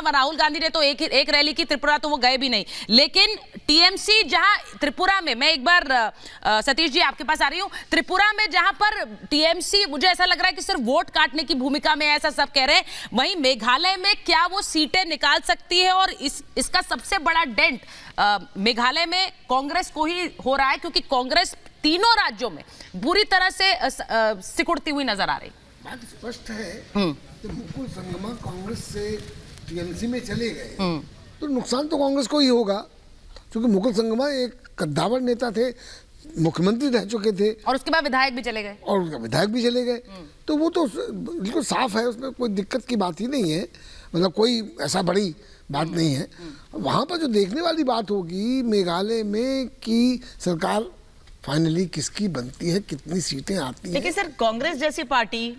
हाँ, राहुल गांधी ने तो एक रैली की त्रिपुरा, तो वो गए भी नहीं। लेकिन टीएमसी जहां त्रिपुरा में, मैं एक बार सतीश जी आपके पास आ रही हूं, त्रिपुरा में जहां पर टीएमसी मुझे ऐसा लग रहा है कि सिर्फ वोट काटने की भूमिका में, ऐसा सब कह रहे हैं, वहीं मेघालय में क्या वो सीटें निकाल सकती है? और इसका सबसे बड़ा डेंट मेघालय में कांग्रेस को ही हो रहा है, क्योंकि कांग्रेस तीनों राज्यों में बुरी तरह से सिकुड़ती हुई नजर आ रही। बात स्पष्ट है कि मुकुल संगमा कांग्रेस से टीएमसी में चले गए तो नुकसान तो कांग्रेस को ही होगा, क्योंकि मुकुल संगमा एक कद्दावर नेता थे, मुख्यमंत्री रह चुके थे और उसके बाद विधायक भी चले गए, तो वो तो बिल्कुल साफ है, उसमें कोई दिक्कत की बात ही नहीं है, मतलब कोई ऐसा बड़ी बात नहीं है। वहाँ पर जो देखने वाली बात होगी मेघालय में कि सरकार फाइनली किसकी बनती है, कितनी सीटें आती हैं। लेकिन सर कांग्रेस जैसी पार्टी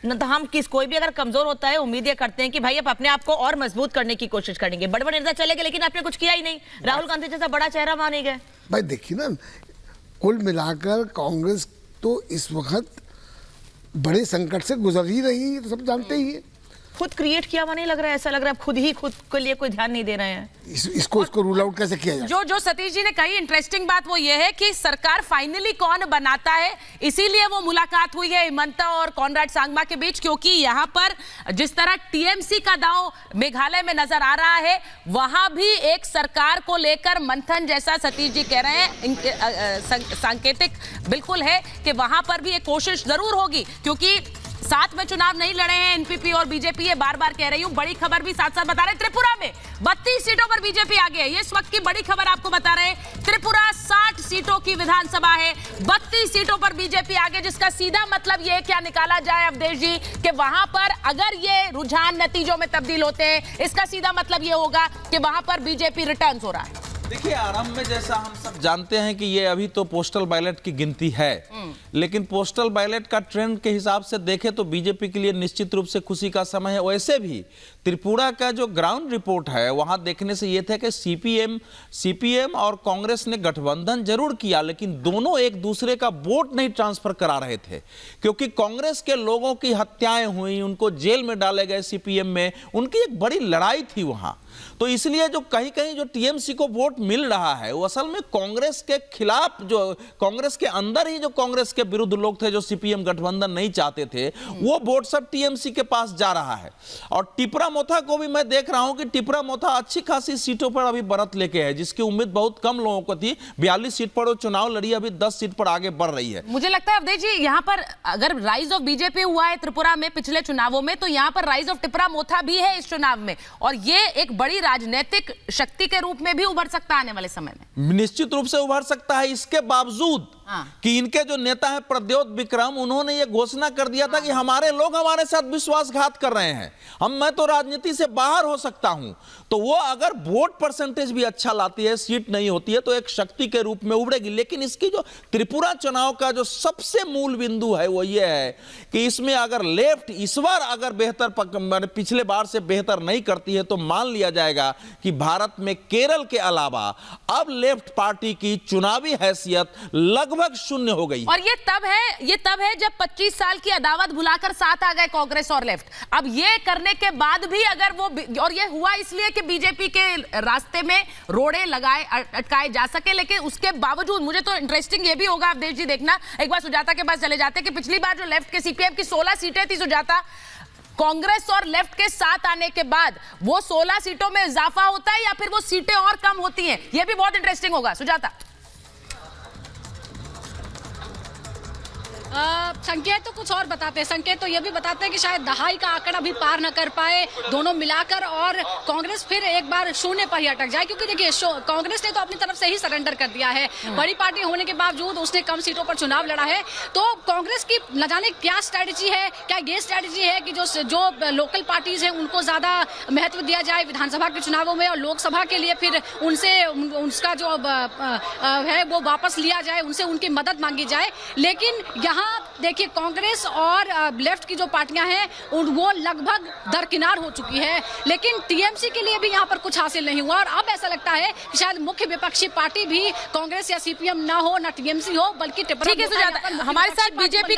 न तो हम कोई भी अगर कमजोर होता है उम्मीद ये करते हैं कि भाई अब अपने आप को और मजबूत करने की कोशिश करेंगे। बड़े बड़े नेता चले गए लेकिन आपने कुछ किया ही नहीं, राहुल गांधी जैसा बड़ा चेहरा माने गए। भाई देखिए ना, कुल मिलाकर कांग्रेस तो इस वक्त बड़े संकट से गुजर ही रही है, तो सब जानते ही है। खुद क्रिएट किया हुआ नहीं लग रहा है, ऐसा लग रहा है खुद के लिए कोई ध्यान नहीं दे रहे हैं। इसको रूल आउट कैसे किया जाए? जो सतीश जी ने कही इंटरेस्टिंग बात वो ये है कि सरकार फाइनली कौन बनाता है, इसीलिए वो मुलाकात हुई है हिमंता और कॉनराड सांगमा के बीच, क्योंकि यहां पर जिस तरह टीएमसी का दांव मेघालय में नजर आ रहा है, वहां भी एक सरकार को लेकर मंथन, जैसा सतीश जी कह रहे हैं, सांकेतिक बिल्कुल है कि वहां पर भी एक कोशिश जरूर होगी, क्योंकि साथ में चुनाव नहीं लड़े हैं एनपीपी और बीजेपी, ये बार बार कह रही हूं। बड़ी खबर भी साथ साथ बता रहे हैं, त्रिपुरा में 32 सीटों पर बीजेपी आगे है, ये इस वक्त की बड़ी खबर आपको बता रहे हैं। त्रिपुरा 60 सीटों की विधानसभा है, 32 सीटों पर बीजेपी आगे, जिसका सीधा मतलब ये क्या निकाला जाए अवधेश जी कि वहां पर अगर ये रुझान नतीजों में तब्दील होते हैं, इसका सीधा मतलब ये होगा कि वहां पर बीजेपी रिटर्न हो रहा है। देखिए, आरंभ में जैसा हम सब जानते हैं कि ये अभी तो पोस्टल बैलेट की गिनती है, लेकिन पोस्टल बैलेट का ट्रेंड के हिसाब से देखें तो बीजेपी के लिए निश्चित रूप से खुशी का समय है। वैसे भी त्रिपुरा का जो ग्राउंड रिपोर्ट है वहां देखने से ये था कि सीपीएम और कांग्रेस ने गठबंधन जरूर किया, लेकिन दोनों एक दूसरे का वोट नहीं ट्रांसफर करा रहे थे, क्योंकि कांग्रेस के लोगों की हत्याएं हुई, उनको जेल में डाले गए सीपीएम में, उनकी एक बड़ी लड़ाई थी वहां। तो इसलिए जो कहीं कहीं जो टीएमसी को वोट मिल रहा है वो असल में कांग्रेस के खिलाफ, जो कांग्रेस के अंदर ही जो कांग्रेस के विरुद्ध लोग थे, जो सीपीएम गठबंधन नहीं चाहते थे, वो वोट सब टीएमसी के पास जा रहा है। और टिपरा मोथा को भी मैं देख रहा हूं कि टिपरा मोथा अच्छी खासी सीटों पर अभी बढ़त लेके है, जिसकी उम्मीद बहुत कम लोगों को थी। 42 सीट पर वो चुनाव लड़ी, अभी 10 सीट पर आगे बढ़ रही है। मुझे लगता है अवधेश जी, यहाँ पर अगर राइज ऑफ बीजेपी हुआ है त्रिपुरा में पिछले चुनावों में, तो यहाँ पर राइज ऑफ टिपरा मोथा भी है इस चुनाव में, और ये एक बड़ी राजनीतिक शक्ति के रूप में भी उभर सकता है आने वाले समय में। निश्चित रूप से उभर सकता है, इसके बावजूद कि इनके जो नेता है प्रद्योत विक्रम, उन्होंने ये घोषणा कर दिया था कि हमारे लोग हमारे साथ विश्वासघात कर रहे हैं, मैं तो राजनीति से बाहर हो सकता हूं। तो वो अगर वोट परसेंटेज भी अच्छा लाती है, सीट नहीं होती है, तो एक शक्ति के रूप में उभरेगी। लेकिन इसकी जो त्रिपुरा चुनाव का जो सबसे मूल बिंदु है वो ये है कि इसमें अगर लेफ्ट इस बार अगर बेहतर, पिछले बार से बेहतर नहीं करती है, तो मान लिया जाएगा कि भारत में केरल के अलावा अब लेफ्ट पार्टी की चुनावी हैसियत लगभग शून्य हो गई। और ये तब है जब 25 साल की अदावत भुलाकर साथ आ गए कांग्रेस और लेफ्ट। अब ये करने के बाद भी अगर वो, और ये हुआ इसलिए कि बीजेपी के रास्ते में रोड़े अटकाए जा सके, लेकिन उसके बावजूद मुझे तो इंटरेस्टिंग ये भी होगा अवधेश जी, देखना एक बार सुजाता के पास चले जाते कि पिछली बार जो लेफ्ट के सीपीएम की 16 सीटें थी सुजाता, कांग्रेस और लेफ्ट के साथ आने के बाद वो 16 सीटों में इजाफा होता है या फिर वो सीटें और कम होती हैं? ये भी बहुत इंटरेस्टिंग होगा सुजाता। संकेत तो कुछ और बताते हैं, संकेत तो ये भी बताते हैं कि शायद दहाई का आंकड़ा भी पार न कर पाए दोनों मिलाकर, और कांग्रेस फिर एक बार शून्य पर ही अटक जाए, क्योंकि देखिए कांग्रेस ने तो अपनी तरफ से ही सरेंडर कर दिया है, बड़ी पार्टी होने के बावजूद उसने कम सीटों पर चुनाव लड़ा है। तो कांग्रेस की न जाने क्या स्ट्रैटेजी है, क्या ये स्ट्रैटेजी है कि जो लोकल पार्टीज हैं उनको ज्यादा महत्व दिया जाए विधानसभा के चुनावों में, और लोकसभा के लिए फिर उनसे उसका जो है वो वापस लिया जाए, उनसे उनकी मदद मांगी जाए। लेकिन यहाँ देखिए कांग्रेस और लेफ्ट की जो पार्टियां हैं वो लगभग दरकिनार हो चुकी है, लेकिन टीएमसी के लिए भी यहाँ पर कुछ हासिल नहीं हुआ, और अब ऐसा लगता है कि शायद मुख्य विपक्षी पार्टी भी कांग्रेस या सीपीएम ना हो, ना टीएमसी हो, बल्कि ठीक है सुजाता, हमारे साथ बीजेपी